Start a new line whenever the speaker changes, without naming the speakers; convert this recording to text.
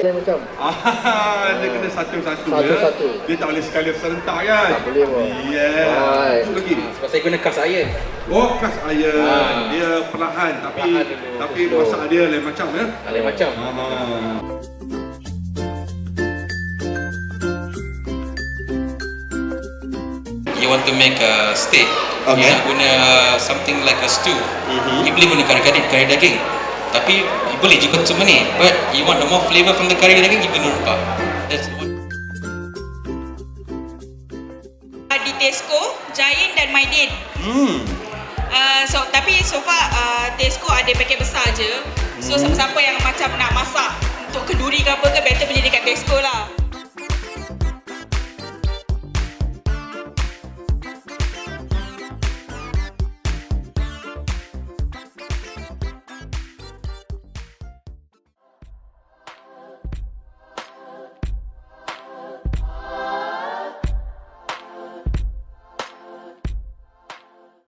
Macam
dia kena satu-satu. Dia tak boleh sekali serentak kan?
Tak boleh pun.
Satu lagi.
Sebab saya guna cast iron.
Oh, cast iron. Dia perlahan tapi masak dia lain macam ya?
Lain macam. You want to make a steak, you nak guna something like a stew. You boleh guna kari daging. Tapi boleh je konsum ni, but you want the more flavour from the kari daging, you guna rempah. That's one.
Di Tesco, Giant dan Mydin. Tapi so far Tesco ada paket besar je. So siapa-siapa yang macam nak masak untuk kenduri ke apa ke, better beli dekat Tesco lah.